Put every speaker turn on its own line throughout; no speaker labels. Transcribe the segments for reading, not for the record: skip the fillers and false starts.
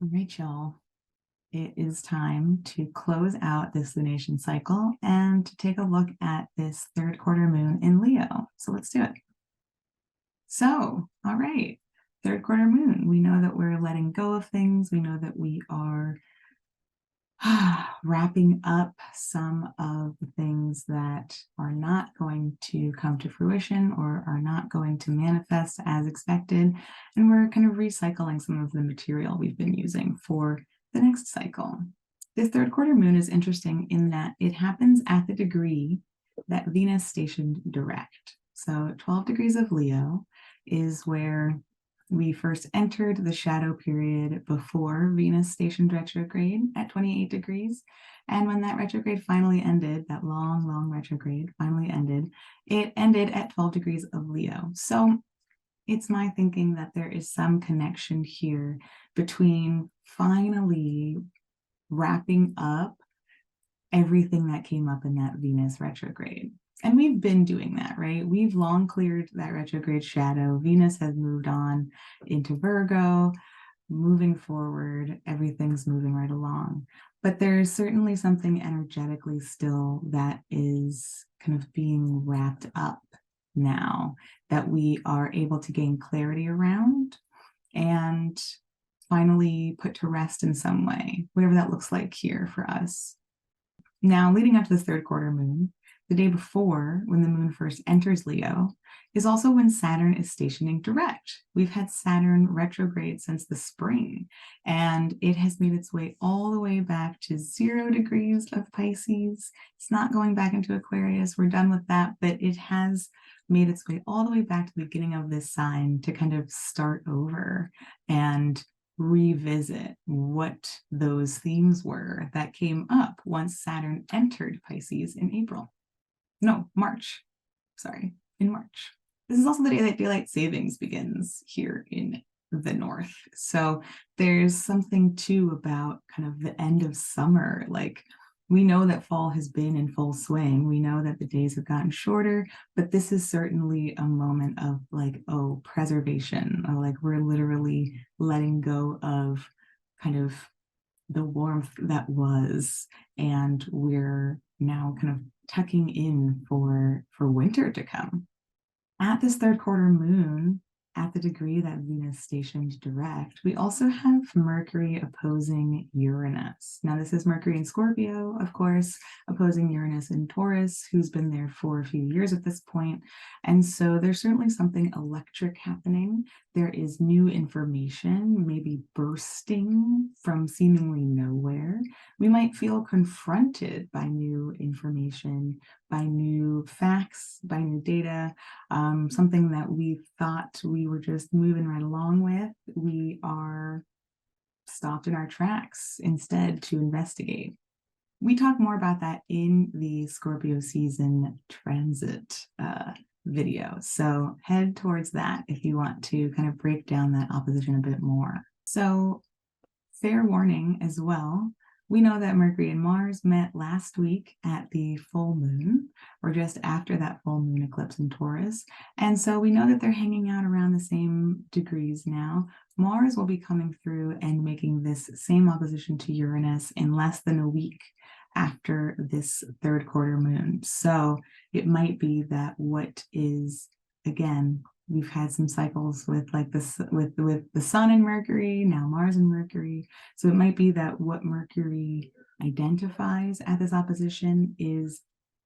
All right, y'all. It is time to close out this lunation cycle and to take a look at this third quarter moon in Leo. So let's do it. So, all right, third quarter moon. We know that we're letting go of things. We know that we are wrapping up some of the things that are not going to come to fruition or are not going to manifest as expected. And we're kind of recycling some of the material we've been using for the next cycle. This third quarter moon is interesting in that it happens at the degree that Venus stationed direct. So 12 degrees of Leo is where we first entered the shadow period before Venus stationed retrograde at 28 degrees. And when that retrograde finally ended, that long retrograde finally ended, it ended at 12 degrees of Leo. So it's my thinking that there is some connection here between finally wrapping up everything that came up in that Venus retrograde. And we've been doing that, right? We've long cleared that retrograde shadow. Venus has moved on into Virgo. Moving forward, everything's moving right along. But there's certainly something energetically still that is kind of being wrapped up now that we are able to gain clarity around and finally put to rest in some way, whatever that looks like here for us. Now, leading up to this third quarter moon, the day before, when the moon first enters Leo, is also when Saturn is stationing direct. We've had Saturn retrograde since the spring, and it has made its way all the way back to 0 degrees of Pisces. It's not going back into Aquarius. We're done with that, but it has made its way all the way back to the beginning of this sign to kind of start over and revisit what those themes were that came up once Saturn entered Pisces in April. No, March. Sorry, in March. This is also the day that daylight savings begins here in the north. So there's something too about kind of the end of summer. Like, we know that fall has been in full swing. We know that the days have gotten shorter, but this is certainly a moment of like, oh, preservation. Or like we're literally letting go of kind of the warmth that was, and we're now kind of tucking in for winter to come. At this third quarter moon, at the degree that Venus stationed direct, we also have Mercury opposing Uranus. Now, this is Mercury in Scorpio, of course, opposing Uranus in Taurus, who's been there for a few years at this point. And so there's certainly something electric happening. There is new information, maybe bursting from seemingly nowhere. We might feel confronted by new information, by new facts, by new data, something that we thought we were just moving right along with. We are stopped in our tracks instead to investigate. We talk more about that in the Scorpio season transit video. So head towards that if you want to kind of break down that opposition a bit more. So fair warning as well. We know that Mercury and Mars met last week at the full moon, or just after that full moon eclipse in Taurus. And so we know that they're hanging out around the same degrees now. Mars will be coming through and making this same opposition to Uranus in less than a week after this third quarter moon. So it might be that what is, again, we've had some cycles with like this with the sun and Mercury, now Mars and Mercury. So it might be that what Mercury identifies at this opposition is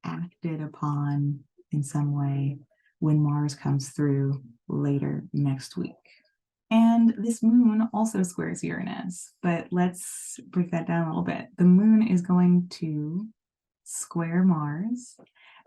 acted upon in some way when Mars comes through later next week. And this moon also squares Uranus, but let's break that down a little bit. The moon is going to square Mars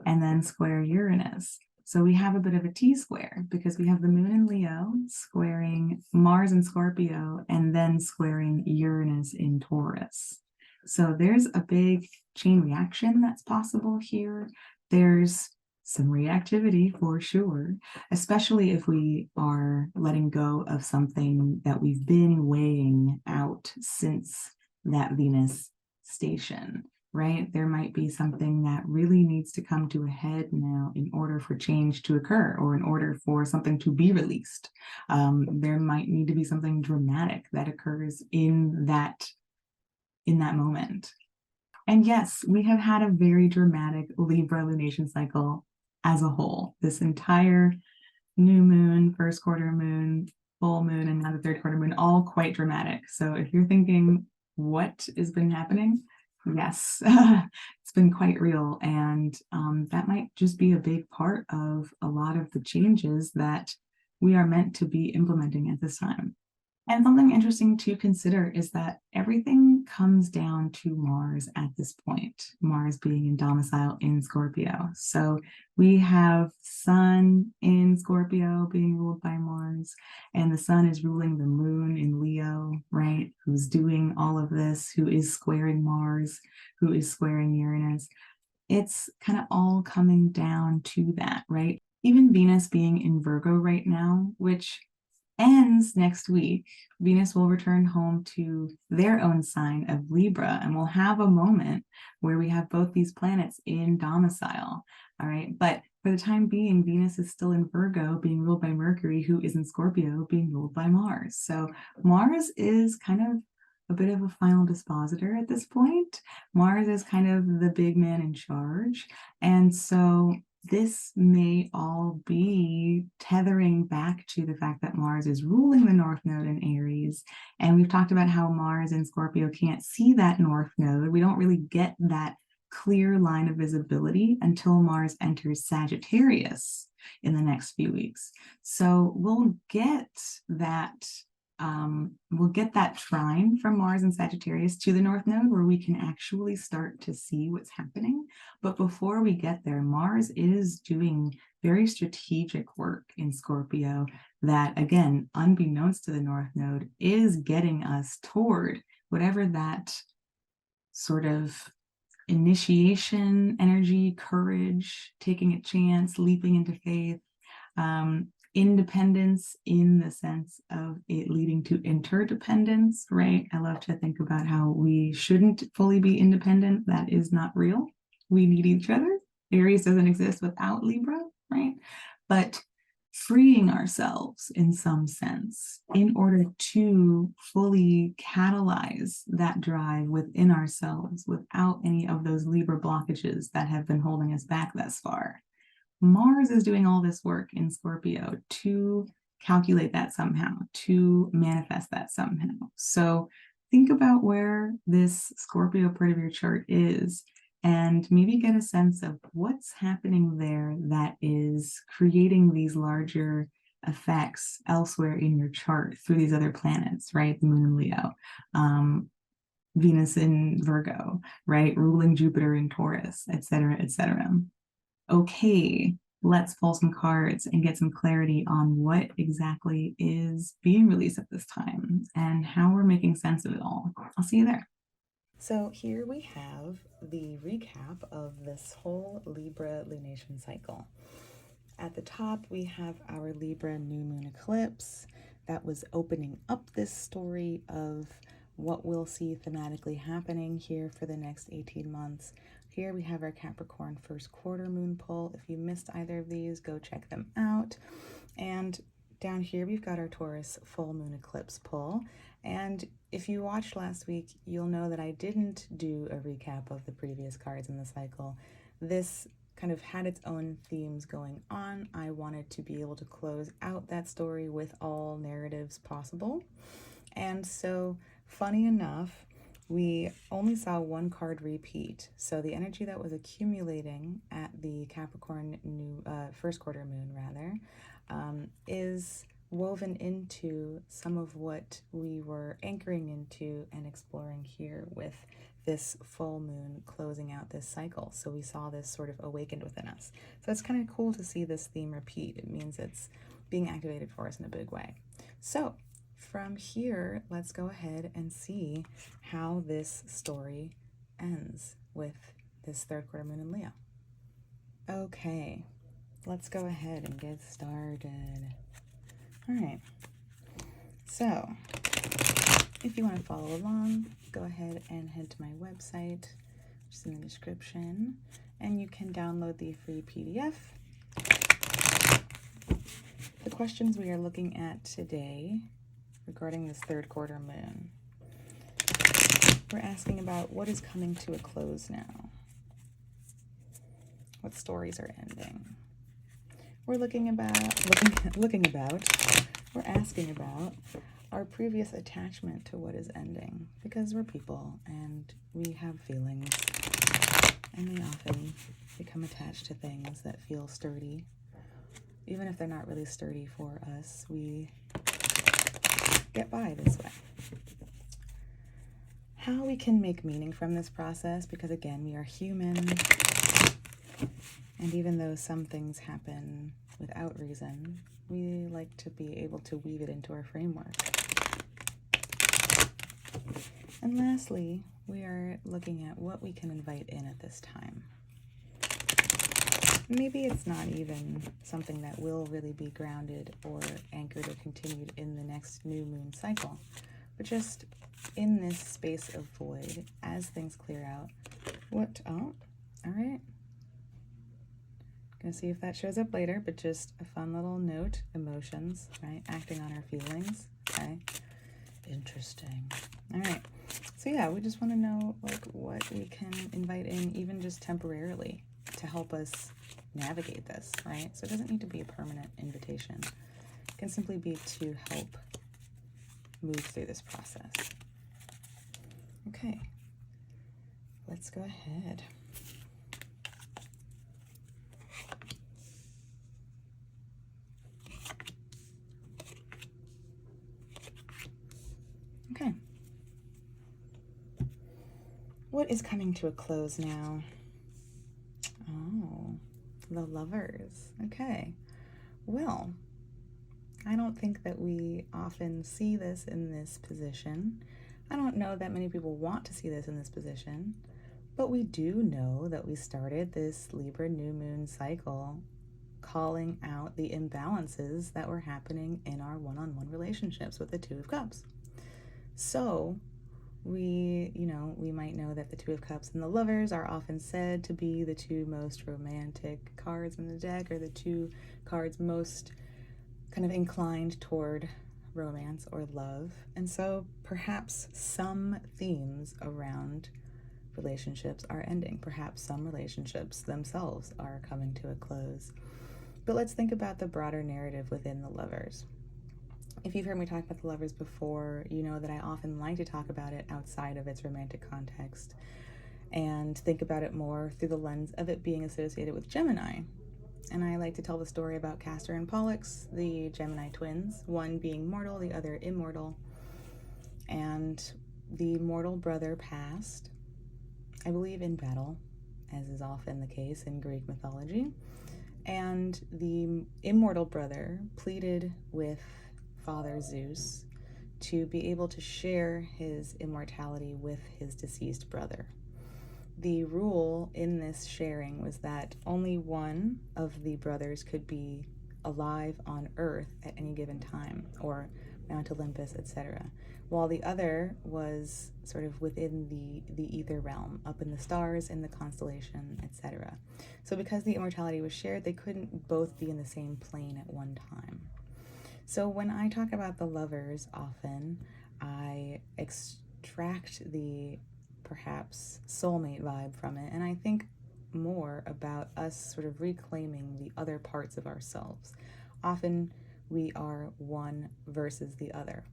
and then square Uranus. So we have a bit of a T-square because we have the moon in Leo squaring Mars in Scorpio and then squaring Uranus in Taurus. So there's a big chain reaction that's possible here. There's some reactivity for sure, especially if we are letting go of something that we've been weighing out since that Venus station. right? There might be something that really needs to come to a head now in order for change to occur, or in order for something to be released. There might need to be something dramatic that occurs in that moment. And yes, we have had a very dramatic Libra lunation cycle as a whole. This entire new moon, first quarter moon, full moon, and now the third quarter moon, all quite dramatic. So if you're thinking, what has been happening? Yes, it's been quite real. And that might just be a big part of a lot of the changes that we are meant to be implementing at this time. And something interesting to consider is that everything comes down to Mars at this point, Mars being in domicile in Scorpio. So we have Sun in Scorpio being ruled by Mars, and the Sun is ruling the moon in Leo, right? Who's doing all of this, who is squaring Mars, who is squaring Uranus. It's kind of all coming down to that, right? Even Venus being in Virgo right now, which ends next week. Venus will return home to their own sign of Libra, and we'll have a moment where we have both these planets in domicile. All right. But for the time being, Venus is still in Virgo, being ruled by Mercury, who is in Scorpio, being ruled by Mars. So Mars is kind of a bit of a final dispositor at this point. Mars is kind of the big man in charge. And so this may all be tethering back to the fact that Mars is ruling the North Node in Aries. And we've talked about how Mars in Scorpio can't see that North Node. We don't really get that clear line of visibility until Mars enters Sagittarius in the next few weeks. So we'll get that trine from Mars and Sagittarius to the North Node, where we can actually start to see what's happening. But before we get there, Mars is doing very strategic work in Scorpio that, again, unbeknownst to the North Node, is getting us toward whatever that sort of initiation energy, courage, taking a chance, leaping into faith, independence in the sense of it leading to interdependence, right? I love to think about how we shouldn't fully be independent. That is not real. We need each other. Aries doesn't exist without Libra, right? But freeing ourselves in some sense in order to fully catalyze that drive within ourselves without any of those Libra blockages that have been holding us back thus far. Mars is doing all this work in Scorpio to calculate that somehow, to manifest that somehow. So think about where this Scorpio part of your chart is, and maybe get a sense of what's happening there that is creating these larger effects elsewhere in your chart through these other planets, right? The moon in Leo, Venus in Virgo, right? Ruling Jupiter in Taurus, et cetera, et cetera. Okay, let's pull some cards and get some clarity on what exactly is being released at this time and how we're making sense of it all. I'll see you there. So here we have the recap of this whole Libra lunation cycle. At the top, we have our Libra new moon eclipse that was opening up this story of what we'll see thematically happening here for the next 18 months. Here we have our Capricorn first quarter moon pull. If you missed either of these, go check them out. And down here, we've got our Taurus full moon eclipse pull. And if you watched last week, you'll know that I didn't do a recap of the previous cards in the cycle. This kind of had its own themes going on. I wanted to be able to close out that story with all narratives possible. And so, funny enough, we only saw one card repeat. So the energy that was accumulating at the Capricorn first quarter moon is woven into some of what we were anchoring into and exploring here with this full moon closing out this cycle. So we saw this sort of awakened within us. So it's kind of cool to see this theme repeat. It means it's being activated for us in a big way. So from here, let's go ahead and see how this story ends with this third quarter moon in Leo. Okay, let's go ahead and get started. All right, so if you want to follow along, go ahead and head to my website, which is in the description, and you can download the free PDF. The questions we are looking at today regarding this third quarter moon. We're asking about what is coming to a close now. What stories are ending? We're asking about our previous attachment to what is ending, because we're people and we have feelings, and we often become attached to things that feel sturdy. Even if they're not really sturdy for us, we get by this way. How we can make meaning from this process, because again, we are human, and even though some things happen without reason, we like to be able to weave it into our framework. And lastly, we are looking at what we can invite in at this time. Maybe it's not even something that will really be grounded or anchored or continued in the next new moon cycle, but just in this space of void, as things clear out, all right. Gonna see if that shows up later, but just a fun little note, emotions, right? Acting on our feelings, okay? Interesting. All right. So yeah, we just want to know like what we can invite in, even just temporarily, to help us navigate this, right? So it doesn't need to be a permanent invitation. It can simply be to help move through this process. Okay, let's go ahead. Okay. What is coming to a close now? Oh, the Lovers. Okay. Well, I don't think that we often see this in this position. I don't know that many people want to see this in this position, but we do know that we started this Libra new moon cycle calling out the imbalances that were happening in our one-on-one relationships with the Two of Cups. So we might know that the Two of Cups and the Lovers are often said to be the two most romantic cards in the deck, or the two cards most kind of inclined toward romance or love. And so perhaps some themes around relationships are ending. Perhaps some relationships themselves are coming to a close. But let's think about the broader narrative within the Lovers. If you've heard me talk about the Lovers before, you know that I often like to talk about it outside of its romantic context and think about it more through the lens of it being associated with Gemini. And I like to tell the story about Castor and Pollux, the Gemini twins, one being mortal, the other immortal. And the mortal brother passed, I believe, in battle, as is often the case in Greek mythology. And the immortal brother pleaded with Father Zeus to be able to share his immortality with his deceased brother. The rule in this sharing was that only one of the brothers could be alive on Earth at any given time, or Mount Olympus, etc., while the other was sort of within the ether realm, up in the stars, in the constellation, etc. So because the immortality was shared, they couldn't both be in the same plane at one time. So when I talk about the Lovers, often I extract the perhaps soulmate vibe from it, and I think more about us sort of reclaiming the other parts of ourselves. Often we are one versus the other.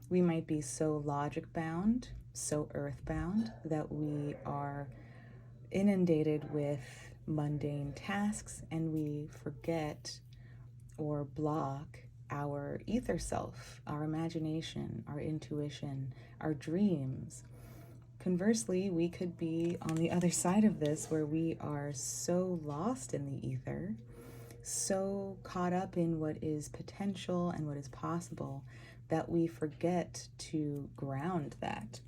We might be so logic bound, so earth bound, that we are inundated with mundane tasks and we forget or block our ether self, our imagination, our intuition, our dreams. Conversely, we could be on the other side of this, where we are so lost in the ether, so caught up in what is potential and what is possible, that we forget to ground that.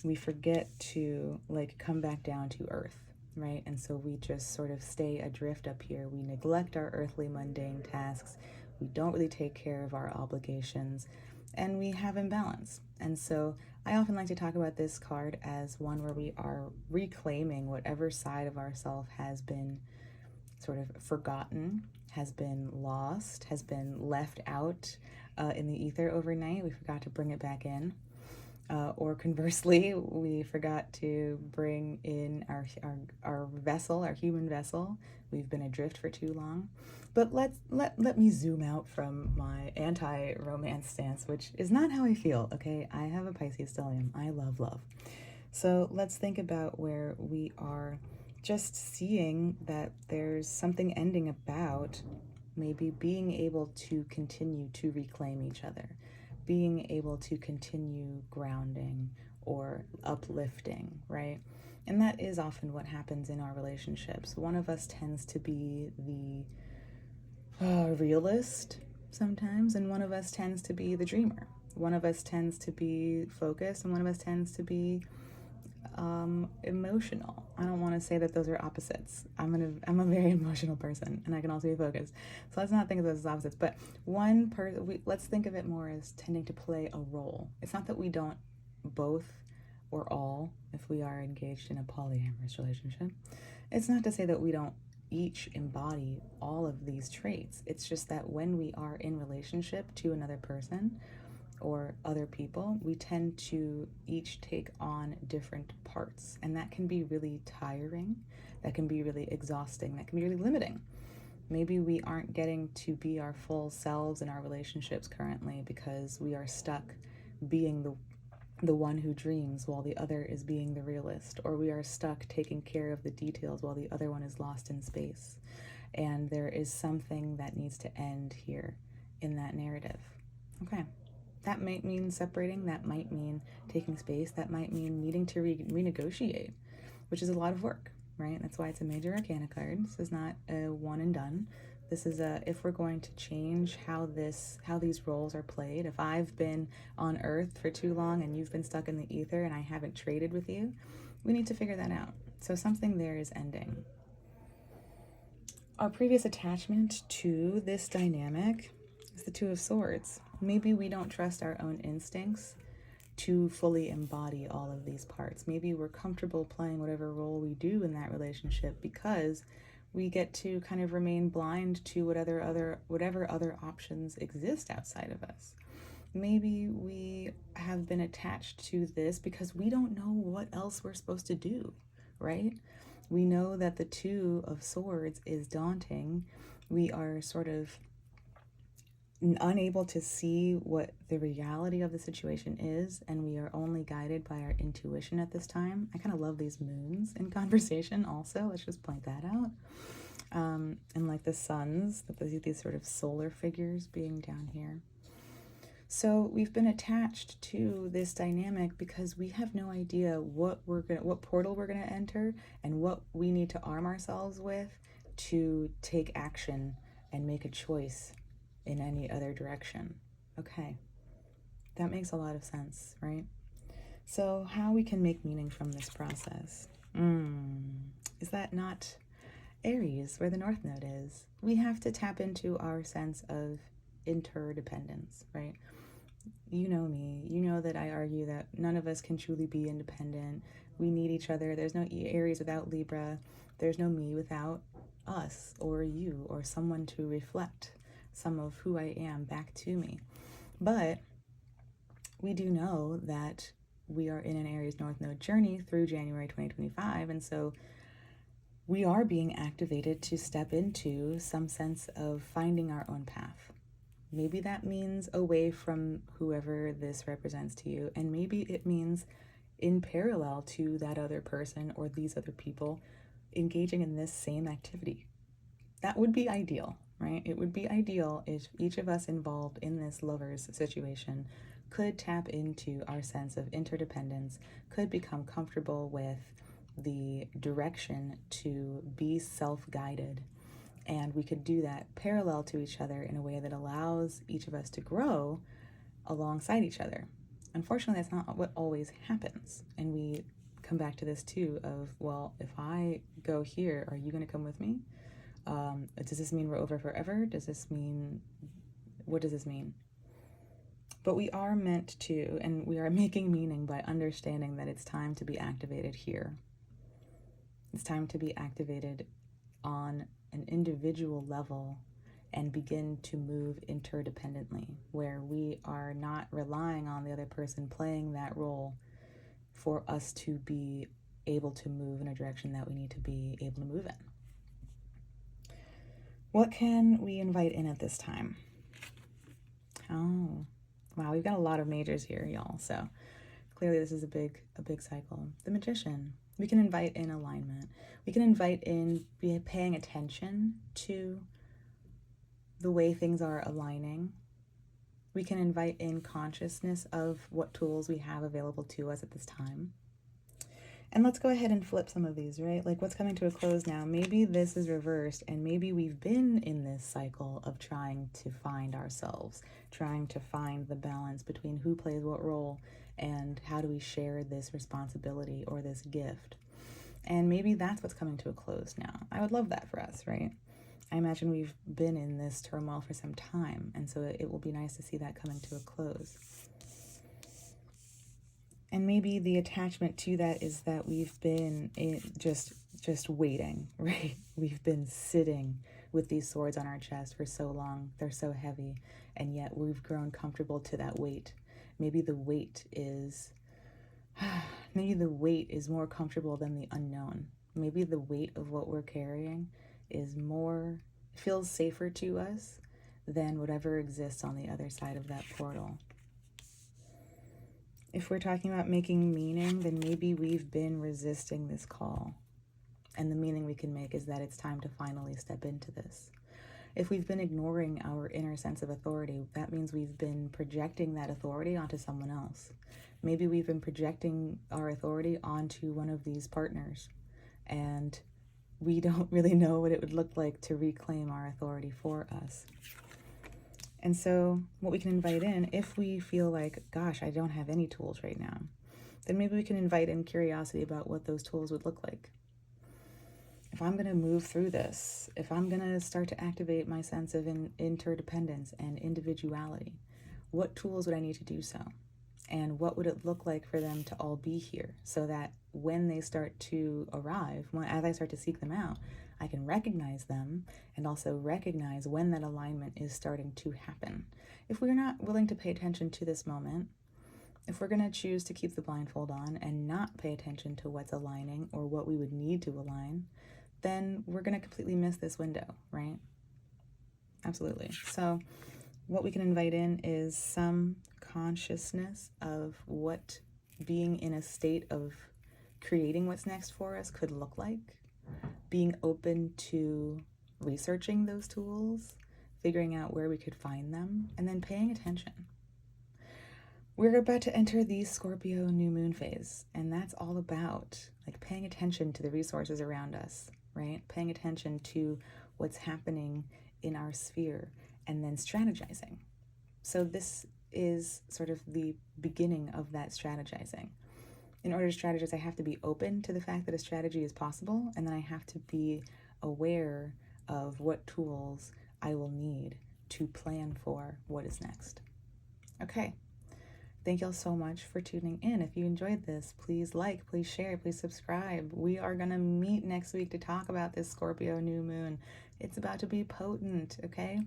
We forget to come back down to earth, right? And so we just sort of stay adrift up here. We neglect our earthly mundane tasks. We don't really take care of our obligations, and we have imbalance. And so I often like to talk about this card as one where we are reclaiming whatever side of ourself has been sort of forgotten, has been lost, has been left out in the ether overnight. We forgot to bring it back in. Or conversely, we forgot to bring in our vessel, our human vessel. We've been adrift for too long. But let me zoom out from my anti-romance stance, which is not how I feel, okay? I have a Pisces stellium. I love love. So let's think about where we are just seeing that there's something ending about maybe being able to continue to reclaim each other, being able to continue grounding or uplifting, right? And that is often what happens in our relationships. One of us tends to be the realist sometimes, and one of us tends to be the dreamer. One of us tends to be focused, and one of us tends to be emotional. I don't want to say that those are opposites. I'm a very emotional person, and I can also be focused. So let's not think of those as opposites. But let's think of it more as tending to play a role. It's not that we don't both or all, if we are engaged in a polyamorous relationship. It's not to say that we don't each embody all of these traits. It's just that when we are in relationship to another person or other people, we tend to each take on different parts, and that can be really tiring, that can be really exhausting, that can be really limiting. Maybe we aren't getting to be our full selves in our relationships currently because we are stuck being the one who dreams while the other is being the realist, or we are stuck taking care of the details while the other one is lost in space. And there is something that needs to end here in that narrative. Okay. That might mean separating, that might mean taking space, that might mean needing to renegotiate, which is a lot of work, right? That's why it's a major arcana card. This is not a one and done. This is if we're going to change how these roles are played. If I've been on Earth for too long and you've been stuck in the ether and I haven't traded with you, we need to figure that out. So something there is ending. Our previous attachment to this dynamic is the Two of Swords. Maybe we don't trust our own instincts to fully embody all of these parts. Maybe we're comfortable playing whatever role we do in that relationship because we get to kind of remain blind to whatever other options exist outside of us. Maybe we have been attached to this because we don't know what else we're supposed to do, right? We know that the Two of Swords is daunting. We are sort of unable to see what the reality of the situation is, and we are only guided by our intuition at this time. I kind of love these moons in conversation also. Let's just point that out. And like the suns, these sort of solar figures being down here. So we've been attached to this dynamic because we have no idea what portal we're gonna enter and what we need to arm ourselves with to take action and make a choice in any other direction. Okay, that makes a lot of sense, right? So how we can make meaning from this process? Is that not Aries, where the North Node is? We have to tap into our sense of interdependence, right? You know me. You know that I argue that none of us can truly be independent. We need each other. There's no Aries without Libra. There's no me without us or you or someone to reflect some of who I am back to me. But we do know that we are in an Aries North Node journey through January 2025, and so we are being activated to step into some sense of finding our own path. Maybe that means away from whoever this represents to you, and maybe it means in parallel to that other person or these other people engaging in this same activity. That would be ideal, right? It would be ideal if each of us involved in this lover's situation could tap into our sense of interdependence, could become comfortable with the direction to be self-guided, and we could do that parallel to each other in a way that allows each of us to grow alongside each other. Unfortunately, that's not what always happens, and we come back to this too of, well, if I go here, are you going to come with me? Does this mean we're over forever? What does this mean? But we are meant to, and we are making meaning by understanding that it's time to be activated here. It's time to be activated on an individual level and begin to move interdependently, where we are not relying on the other person playing that role for us to be able to move in a direction that we need to be able to move in. What can we invite in at this time? Oh, wow, we've got a lot of majors here, y'all. So clearly this is a big cycle. The Magician. We can invite in alignment. We can invite in paying attention to the way things are aligning. We can invite in consciousness of what tools we have available to us at this time. And let's go ahead and flip some of these, right? Like what's coming to a close now? Maybe this is reversed, and maybe we've been in this cycle of trying to find ourselves, trying to find the balance between who plays what role and how do we share this responsibility or this gift. And maybe that's what's coming to a close now. I would love that for us, right? I imagine we've been in this turmoil for some time, and so it will be nice to see that coming to a close. And maybe the attachment to that is that we've been just waiting, right? We've been sitting with these swords on our chest for so long. They're so heavy, and yet we've grown comfortable to that weight. Maybe the weight is more comfortable than the unknown. Maybe the weight of what we're carrying feels safer to us than whatever exists on the other side of that portal. If we're talking about making meaning, then maybe we've been resisting this call. And the meaning we can make is that it's time to finally step into this. If we've been ignoring our inner sense of authority, that means we've been projecting that authority onto someone else. Maybe we've been projecting our authority onto one of these partners, and we don't really know what it would look like to reclaim our authority for us. And so what we can invite in, if we feel like, gosh, I don't have any tools right now, then maybe we can invite in curiosity about what those tools would look like. If I'm going to move through this, if I'm going to start to activate my sense of interdependence and individuality, what tools would I need to do so? And what would it look like for them to all be here so that when they start to arrive, as I start to seek them out, I can recognize them and also recognize when that alignment is starting to happen. If we're not willing to pay attention to this moment, if we're going to choose to keep the blindfold on and not pay attention to what's aligning or what we would need to align, then we're going to completely miss this window, right? Absolutely. So what we can invite in is some consciousness of what being in a state of creating what's next for us could look like, being open to researching those tools, figuring out where we could find them, and then paying attention. We're about to enter the Scorpio new moon phase, and that's all about like paying attention to the resources around us, right? Paying attention to what's happening in our sphere and then strategizing. So this is sort of the beginning of that strategizing. In order to strategize, I have to be open to the fact that a strategy is possible, and then I have to be aware of what tools I will need to plan for what is next. Okay. Thank y'all so much for tuning in. If you enjoyed this, please like, please share, please subscribe. We are going to meet next week to talk about this Scorpio new moon. It's about to be potent, okay?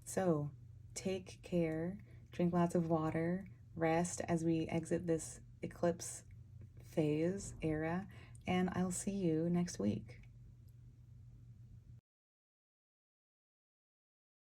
So take care, drink lots of water, rest as we exit this eclipse phase era, and I'll see you next week.